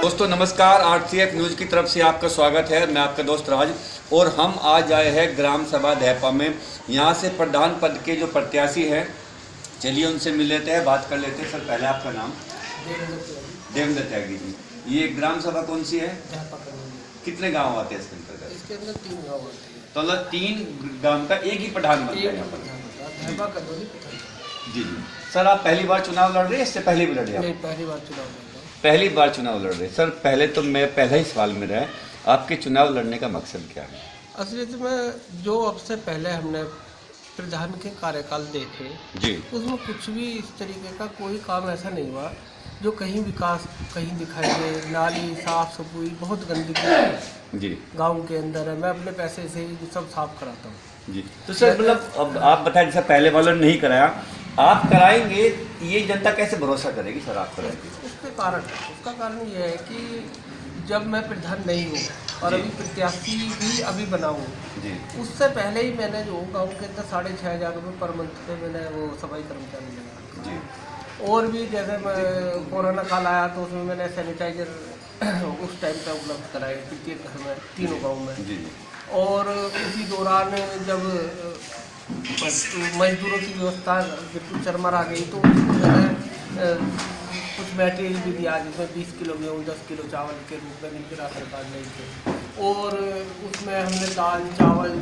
दोस्तों नमस्कार, RCF news की तरफ से आपका स्वागत है। मैं आपका दोस्त राज और हम आज आए हैं ग्राम सभा दहपा में। यहाँ से प्रधान पद के जो प्रत्याशी हैं, चलिए उनसे मिल लेते हैं, बात कर लेते हैं। सर पहले आपका नाम? देवेंद्र त्यागी जी। ये ग्राम सभा कौन सी है? कितने गांव आते हैं इसके अंतर्गत? इसके अंदर 3 गाँव आते हैं। तो मतलब 3 गांव का एक ही प्रधान बनता है यहाँ पर? जी जी। सर आप पहली बार चुनाव लड़ रहे हैं, इससे पहले भी लड़े? नहीं, पहली बार चुनाव लड़ रहा हूँ। पहली बार चुनाव लड़ रहे। सर पहले तो मैं पहला ही सवाल मेरा है, आपके चुनाव लड़ने का मकसद क्या है? असलियत में जो अब से पहले हमने प्रधान के कार्यकाल देखे जी। उसमें कुछ भी इस तरीके का कोई काम ऐसा नहीं हुआ जो कहीं विकास कहीं दिखाई दे। नाली साफ सफाई, बहुत गंदगी जी गांव के अंदर है। मैं अपने पैसे से ही सब साफ कराता हूँ। जी। तो सर मतलब अब आप बताएं, जैसा पहले वालों ने नहीं कराया, आप कराएंगे, ये जनता कैसे भरोसा करेगी सर आप कराएंगे? उसका कारण ये है कि जब मैं प्रधान नहीं हूँ और अभी प्रत्याशी भी अभी बना हूँ जी, उससे पहले ही मैंने जो गाँव के अंदर 6,500 रुपये पर मंथ पे मैंने वो सफाई कर्मचारी लगा जी और भी जैसे मैं कोरोना काल आया तो उसमें मैंने सैनिटाइजर उस टाइम पे उपलब्ध कराए प्रत्येक घर में, तीनों गाँव में। जी और उसी दौरान जब मजदूरों की व्यवस्था बिल्कुल चरमरा आ गई तो मैंने कुछ मटेरियल भी दिया जिसमें 20 किलो गेहूँ 10 किलो चावल के रूप में जिनके राशन कार्ड नहीं थे। और उसमें हमने दाल चावल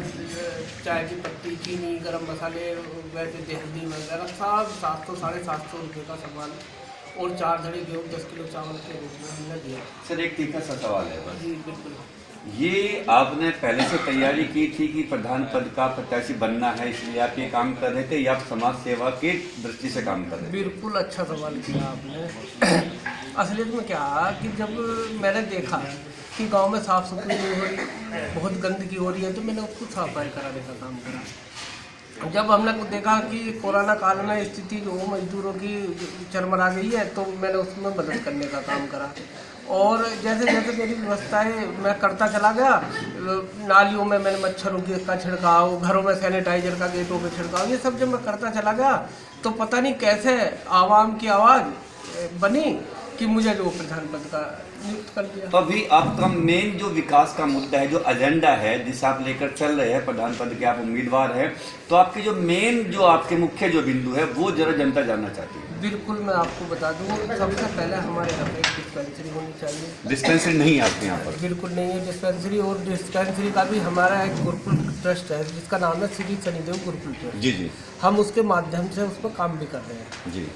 चाय की पत्ती चीनी गरम मसाले वैसे हल्दी वगैरह सब 700-750 रुपये का सामान और 4 धड़ी गेहूँ 10 किलो चावल के रूप में हमने दिया। सर एक तीखा सा सवाल है बस, जी बिल्कुल। ये आपने पहले से तैयारी की थी कि प्रधान पद का प्रत्याशी बनना है इसलिए आप ये काम कर रहे थे, या आप समाज सेवा की दृष्टि से काम कर रहे थे? बिल्कुल अच्छा सवाल किया आपने। असलियत में क्या कि जब मैंने देखा कि गांव में साफ सफाई नहीं हो रही, बहुत गंदगी हो रही है, तो मैंने उसको सफाई कराने का काम करा। जब हमने देखा कि कोरोना काल में स्थिति जो मजदूरों की चरमरा गई है तो मैंने उसमें मदद करने का काम करा। और जैसे जैसे मेरी व्यवस्थाएं मैं करता चला गया, नालियों में मैंने मच्छरों का छिड़काव, घरों में सैनिटाइजर का, गेटों पे छिड़काव, ये सब जब मैं करता चला गया तो पता नहीं कैसे आवाम की आवाज़ बनी कि मुझे जो प्रधान पद का नियुक्त कर दिया। तो अभी आपका मेन जो विकास का मुद्दा है, जो एजेंडा है जिसे आप लेकर चल रहे हैं, प्रधान पद के आप उम्मीदवार हैं, तो आपके जो मेन जो आपके मुख्य जो बिंदु है वो जरा जनता जानना चाहती है। बिल्कुल मैं आपको बता दूं, सबसे पहले हमारे यहाँ पे एक डिस्पेंसरी होनी चाहिए। डिस्पेंसरी नहीं है आपके यहाँ पर? बिल्कुल नहीं है डिस्पेंसरी। और डिस्पेंसरी का भी हमारा एक गुरुकुल ट्रस्ट है जिसका नाम है श्री शनिदेव गुरुकुल ट्रस्ट। जी जी। हम उसके माध्यम से उस पर काम भी कर रहे हैं। जी।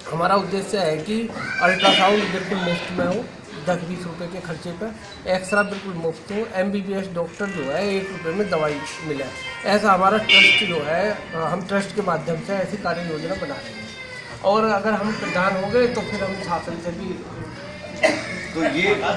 हमारा उद्देश्य है कि अल्ट्रासाउंड बिल्कुल मुफ्त में हो, 10-20 रुपये के खर्चे पर, एक्सरा बिल्कुल मुफ्त हो, MBBS डॉक्टर जो है 1 रुपये में दवाई मिले। ऐसा हमारा ट्रस्ट जो है, हम ट्रस्ट के माध्यम से ऐसी कार्य योजना बना रहे हैं। और अगर हम प्रधान हो गए तो फिर हम शासन से भी तो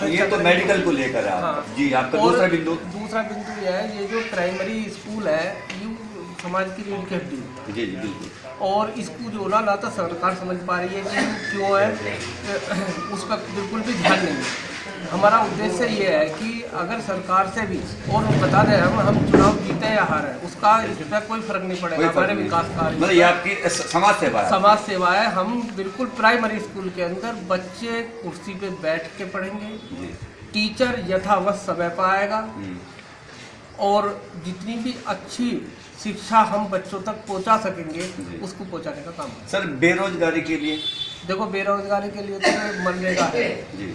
ये तो मेडिकल को लेकर है। हाँ। जी। आपका दूसरा बिंदु? दूसरा बिंदु यह है, ये जो प्राइमरी स्कूल है ये समाज की रीढ़ की हड्डी है। जी जी बिल्कुल। और इसको जो ना तो सरकार समझ पा रही है कि क्यों है, उस पर बिल्कुल भी ध्यान नहीं है। हमारा उद्देश्य ये है कि अगर सरकार से भी, और बता दें हम चुनाव जीते या हारे उसका इस पर कोई फर्क नहीं पड़ेगा, हमारे विकास कार्य मतलब ये आपकी समाज सेवा है? समाज सेवा है। हम बिल्कुल प्राइमरी स्कूल के अंदर बच्चे कुर्सी पे बैठ के पढ़ेंगे, टीचर यथावत समय पर आएगा और जितनी भी अच्छी शिक्षा हम बच्चों तक पहुंचा सकेंगे उसको पहुंचाने का काम है। सर बेरोजगारी के लिए? देखो बेरोजगारी के लिए तो मनरेगा है जी,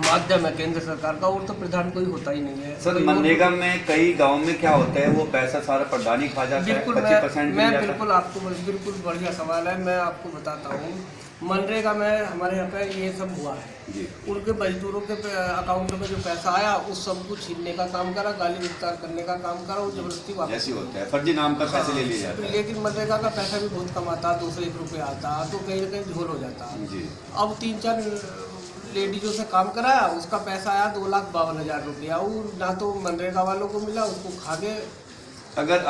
माध्यम है केंद्र सरकार का, और तो प्रधान कोई होता ही नहीं है। सर मनरेगा में कई गांव में क्या होता है, वो पैसा सारा प्रधान ही खा जाता है। बिल्कुल 25% मैं बिल्कुल आपको बिल्कुल बढ़िया सवाल है, मैं आपको बताता हूँ। मनरेगा में हमारे यहाँ पे ये सब हुआ है, उनके मजदूरों के अकाउंट में जो पैसा आया उस सबको छीनने का काम करा, गाली विस्तार करने का काम करा और जबरदस्ती वापस होता है, फर्जी नाम का पैसे ले लिया जाता है। लेकिन मनरेगा का पैसा भी बहुत कम आता, 201 रुपये आता, तो कहीं ना कहीं झोल हो जाता। अब 3-4 लेडीजों से काम कराया, उसका पैसा आया 2,52,000 रुपया, और ना तो मनरेगा वालों को मिला, उसको खा के। अगर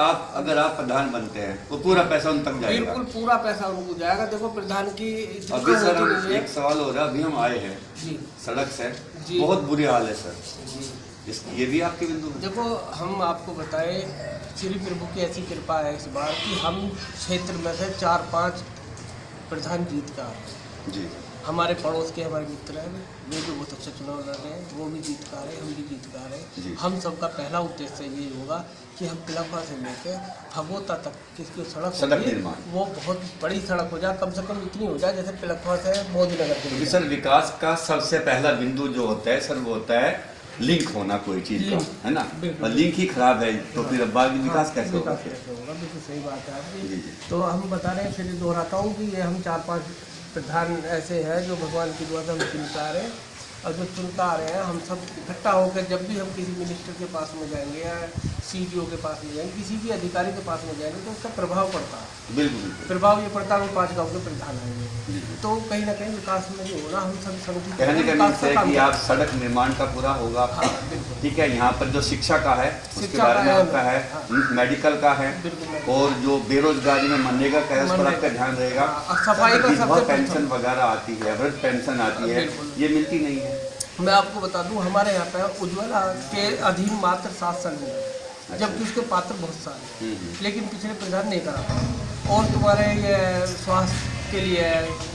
आप प्रधान बनते हैं तो पूरा पैसा उन तक जाएगा? बिल्कुल पूरा पैसा उनको जाएगा। देखो प्रधान की अभी सर एक सवाल हो रहा है, अभी हम आए हैं जी सड़क से, बहुत बुरी हाल है सर जी, ये भी आपके बिंदु है? देखो हम आपको बताएं, श्री प्रभु की ऐसी कृपा है इस बार कि हम क्षेत्र में से 4-5 प्रधान जीत का जी। हमारे पड़ोस के हमारे मित्र हैं, वे भी बहुत अच्छा चुनाव लड़ रहे हैं, वो भी जीतकार है, हम भी जीतकार जी। हैं। हम सबका पहला उद्देश्य ये होगा कि हम पिलखवा से लेकर भगोता तक किसकी सड़क होगी, निर्माण वो बहुत बड़ी सड़क हो जाए, कम से कम इतनी हो जाए जैसे पिलखवा से मोदीनगर के क्योंकि लिए। सर विकास का सबसे पहला बिंदु जो होता है सर वो होता है लिंक होना कोई चीज का, है ना। बिल्कुल। और लिंक ही खराब है तो फिर अब बाकी विकास कैसे होगा? विकास कैसे होगा, बिल्कुल सही बात है जी, आपकी। जी। तो हम बता रहे हैं, फिर दोहराता हूँ कि ये हम 4-5 प्रधान ऐसे हैं जो भगवान की दुआ से हम चुनता आ रहे हैं, और जो चुनता आ रहे हैं हम सब इकट्ठा होकर जब भी हम किसी मिनिस्टर के पास में जाएंगे या सीडीओ के पास में जाएंगे, किसी भी अधिकारी के पास में जाएंगे, तो उसका प्रभाव पड़ता है। बिल्कुल बिल्कुल। प्रभाव ये पड़ता है, वो 5 गाँव के प्रधान आएंगे, जी। तो कहीं ना कहीं विकास में नहीं होना, हम सब समिति कहने का विकास मीन्स है काम कि करें। आप सड़क निर्माण का पूरा होगा आपका, हाँ, बिल्कुल। ठीक है। यहाँ पर जो शिक्षा का है उसके शिक्षा बारे में का है, आपका है, हाँ। मेडिकल का है, बिल्कुल। और जो बेरोजगारी में मनरेगा का है उस पर आपका ध्यान रहेगा। हाँ, सफाई का विधवा सबसे पेंशन वगैरह आती है, वृद्ध पेंशन आती है, बिल्कुल। ये मिलती नहीं है। मैं आपको बता दूं, हमारे यहाँ पे उज्ज्वला के अधीन मात्र 7 संघ हैं, जबकि उसके पात्र बहुत सारे, लेकिन पिछले प्रधान नहीं करा पाए। और तुम्हारे ये स्वास्थ्य के लिए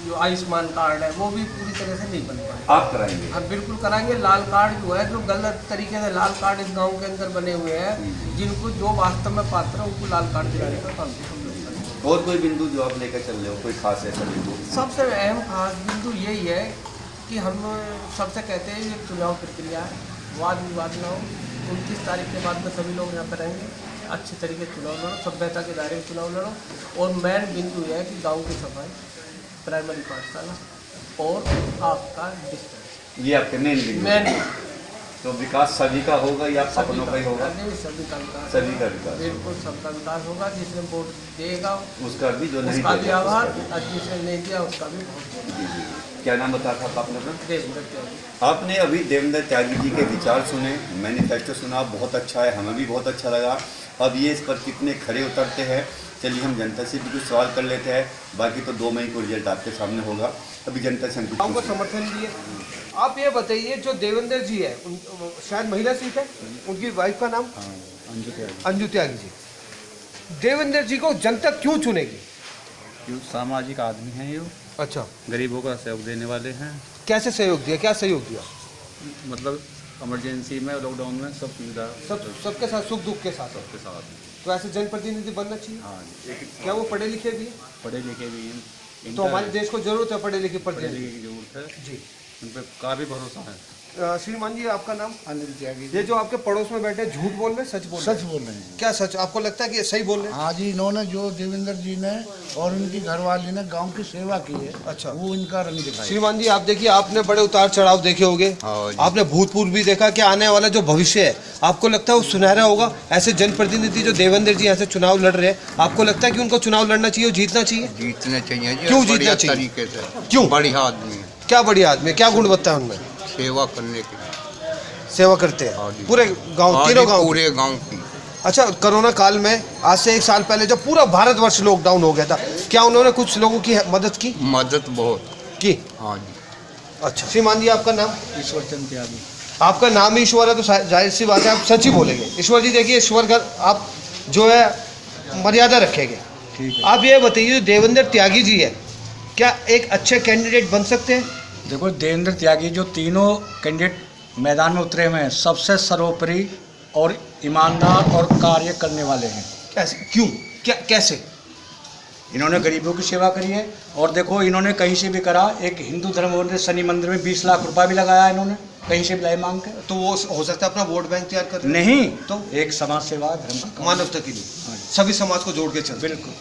जो आयुष्मान कार्ड है वो भी पूरी तरह से नहीं बन पाए। आप कराएंगे? हम बिल्कुल कराएंगे। लाल कार्ड जो है, जो गलत तरीके से लाल कार्ड इस गांव के अंदर बने हुए हैं, जिनको जो वास्तव में पात्र है उनको लाल कार्ड दिलाने का काम हम लोग करेंगे। और कोई बिंदु जो आप लेकर चल रहे हो, कोई खास ऐसा बिंदु? सबसे अहम खास बिंदु यही है कि हम सबसे कहते हैं ये चुनाव प्रक्रिया है, वाद विवाद ना हो। 29 तारीख के बाद में सभी लोग यहाँ पर रहेंगे, अच्छे तरीके से चुनाव लड़ो, सभ्यता के दायरे में चुनाव लड़ो। और मेन बिंदु यह है कि गांव की सफाई, प्राइमरी पाठशाला और आपका डिस्टेंस, ये आपके मेन बिंदु। मेन। तो विकास सभी का होगा या अपनों का ही होगा? सभी का विकास, सभी का विकास, बिल्कुल सबका विकास होगा। जिसने वोट देगा उसका भी, जो नहीं उसका भी देगा आभार, उसका भी। और जिसने नहीं दिया उसका भी बहुत जी जी। क्या नाम बताया था आपने अपना? देवेंद्र त्यागी। आपने अभी देवेंद्र त्यागी जी के विचार सुने, मैनिफेस्टो सुना, बहुत अच्छा है, हमें भी बहुत अच्छा लगा। अब ये इस पर कितने खड़े उतरते हैं, चलिए हम जनता से भी कुछ सवाल कर लेते हैं। बाकी तो 2 मई को रिजल्ट आपके सामने होगा, अभी जनता से हम कुछ गाँव को पूछेंगे। समर्थन दिए। आप ये बताइए, जो देवेंद्र जी है, शायद महिला सीट है, उनकी वाइफ का नाम अंजू त्यागी जी। देवेंद्र जी को जनता क्यों चुनेगी? क्यों सामाजिक आदमी हैं ये, अच्छा, गरीबों का सहयोग देने वाले हैं। कैसे सहयोग दिया, क्या सहयोग दिया? मतलब इमरजेंसी में, लॉकडाउन में सब सुविधा सबके साथ, सुख दुख के साथ। सबके साथ। तो ऐसे जनप्रतिनिधि बनना चाहिए। हाँ, एक क्या वो पढ़े लिखे भी हैं? पढ़े लिखे भी हैं। तो हमारे देश को जरूरत है पढ़े लिखे पढ़े प्रतिनिधि लिखे की जरूरत है, जी। उन पर काफ़ी भरोसा है। श्रीमान जी, आपका नाम? अनिल त्यागी। ये जो आपके पड़ोस में बैठे झूठ बोल रहे, सच बोल रहे? सच बोल रहे हैं। क्या सच? आपको लगता है कि ये सही बोल रहे हैं? हाँ जी, इन्होंने जो देवेंद्र जी ने और उनकी घरवाली ने गांव की सेवा की है, अच्छा। वो इनका रंग दिखाई। श्रीमान जी, आप देखिए, आपने बड़े उतार चढ़ाव देखे होंगे, हाँ जी। आपने भूतपूर्व भी देखा कि आने वाला जो भविष्य है, आपको लगता है वो सुनहरा होगा? ऐसे जनप्रतिनिधि जो देवेंद्र जी ऐसे चुनाव लड़ रहे हैं, आपको लगता है कि उनको चुनाव लड़ना चाहिए और जीतना चाहिए? जीतने चाहिए जी। क्यों जीतना बढ़िया चाहिए? तरीके से। क्यों? बढ़िया आदमी है, क्या बढ़िया आदमी है, क्या गुणवत्ता है उनमें? सेवा करने की। सेवा करते हाँ हैं जी। पूरे गांव, हाँ तीनों जी, गांव। पूरे गांव की। अच्छा, कोरोना काल में आज से 1 साल पहले जब पूरा भारतवर्ष लॉकडाउन हो गया था, क्या उन्होंने कुछ लोगों की मदद की? मदद बहुत की। हाँ जी। अच्छा, श्रीमान जी, आपका नाम? ईश्वर चंद त्यागी। आपका नाम ही ईश्वर है, तो जाहिर सी बात है आप सच ही बोलेंगे। ईश्वर जी, देखिए, ईश्वर का आप जो है मर्यादा रखेंगे। ठीक है। आप ये बताइए, जो देवेंद्र त्यागी जी है, क्या एक अच्छे कैंडिडेट बन सकते हैं? देखो, देवेंद्र त्यागी जो तीनों कैंडिडेट मैदान में उतरे हुए हैं, सबसे सर्वोपरि और ईमानदार और कार्य करने वाले हैं। कैसे? क्यों? क्या? कैसे? इन्होंने गरीबों की सेवा करी है, और देखो इन्होंने कहीं से भी करा। एक हिंदू धर्म मंदिर, शनि मंदिर में 20 लाख रुपया भी लगाया इन्होंने, कहीं से भी लाए मांग के। तो वो हो सकता है अपना वोट बैंक तैयार कर रहे हैं? नहीं, तो एक समाज सेवा, धर्म का काम। मानवता के लिए हाँ जी। सभी समाज को जोड़ के चल। बिल्कुल।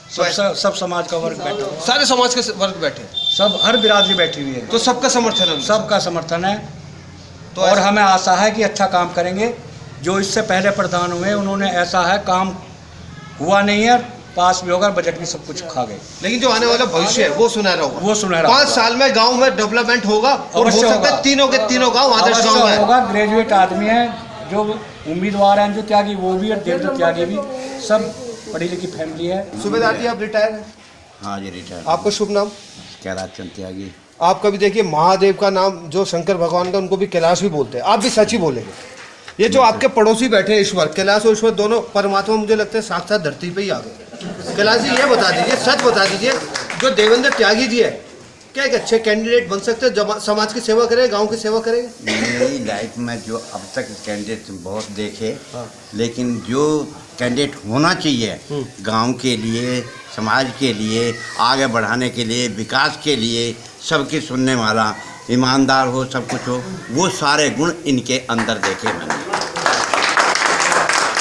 तो सब समाज का वर्ग बैठा हुआ है। सारे समाज के वर्ग बैठे हैं, सब, हर बिरादरी बैठी हुई है, तो सबका समर्थन है उनमें। सबका समर्थन है। तो और ऐसा- हमें आशा है कि अच्छा काम करेंगे। जो इससे पहले प्रधान हुए, उन्होंने ऐसा है काम हुआ नहीं है, पास भी होगा, बजट भी सब कुछ खा गए। लेकिन जो आने वाला भविष्य है वो सुनहरा होगा। वो सुनहरा 5 होगा। साल में गांव में डेवलपमेंट होगा, और हो अवश्य सकता है होगा। तीनों के तीनों गांव आदर्श गांव अवश्य है। होगा। ग्रेजुएट आदमी है, जो उम्मीदवार हैं, जो त्यागी वो भी, और देवेंद्र त्यागी भी, सब पढ़ी लिखी फैमिली है। सूबेदार जी, आप रिटायर हैं? हाँ जी, रिटायर। आपका शुभ नाम? कैलाश चंद त्यागी। आप कभी देखिए, महादेव का नाम जो शंकर भगवान का, उनको भी कैलाश भी बोलते हैं। आप भी सच ही बोलेंगे। ये जो आपके पड़ोसी बैठे हैं ईश्वर, कैलाश और ईश्वर दोनों परमात्मा, मुझे लगता है साक्षात धरती पे ही आ गए। कैलाश जी, ये बता दीजिए, सच बता दीजिए, जो देवेंद्र त्यागी जी है, क्या एक अच्छे कैंडिडेट बन सकते हैं, समाज की सेवा करेंगे, गांव की सेवा करेंगे? मेरी लाइफ में जो अब तक कैंडिडेट बहुत देखे, हाँ। लेकिन जो कैंडिडेट होना चाहिए गांव के लिए, समाज के लिए, आगे बढ़ाने के लिए, विकास के लिए, सबकी सुनने वाला, ईमानदार हो, सब कुछ हो, वो सारे गुण इनके अंदर देखे मैंने।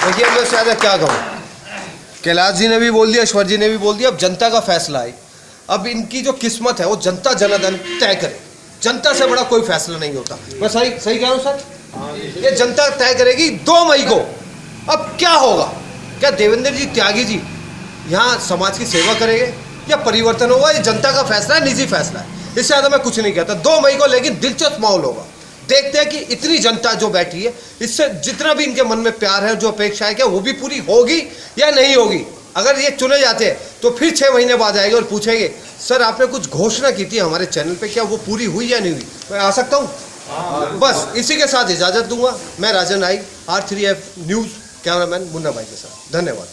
देखिए मैं शायद क्या कहूँ, कैलाश जी ने भी बोल दिया, ईश्वर जी ने भी बोल दिया, अब जनता का फैसला है। अब इनकी जो किस्मत है वो जनता जनार्दन तय करे, जनता से बड़ा कोई फैसला नहीं होता। मैं सही कह रहा हूँ सर? ये जनता तय करेगी 2 मई को। अब क्या होगा, क्या देवेंद्र जी त्यागी जी यहाँ समाज की सेवा करेंगे या परिवर्तन होगा? ये जनता का फैसला है, निजी फैसला है, इससे ज़्यादा मैं कुछ नहीं कहता। 2 मई को लेकिन दिलचस्प माहौल होगा। देखते हैं कि इतनी जनता जो बैठी है, इससे जितना भी इनके मन में प्यार है, जो अपेक्षा है, क्या वो भी पूरी होगी या नहीं होगी। अगर ये चुने जाते हैं तो फिर 6 महीने बाद आएंगे और पूछेंगे सर आपने कुछ घोषणा की थी हमारे चैनल पे, क्या वो पूरी हुई या नहीं हुई? मैं आ सकता हूँ? बस इसी के साथ इजाज़त दूंगा। मैं Rajan Naik, R3F news cameraman Munna भाई के साथ। धन्यवाद।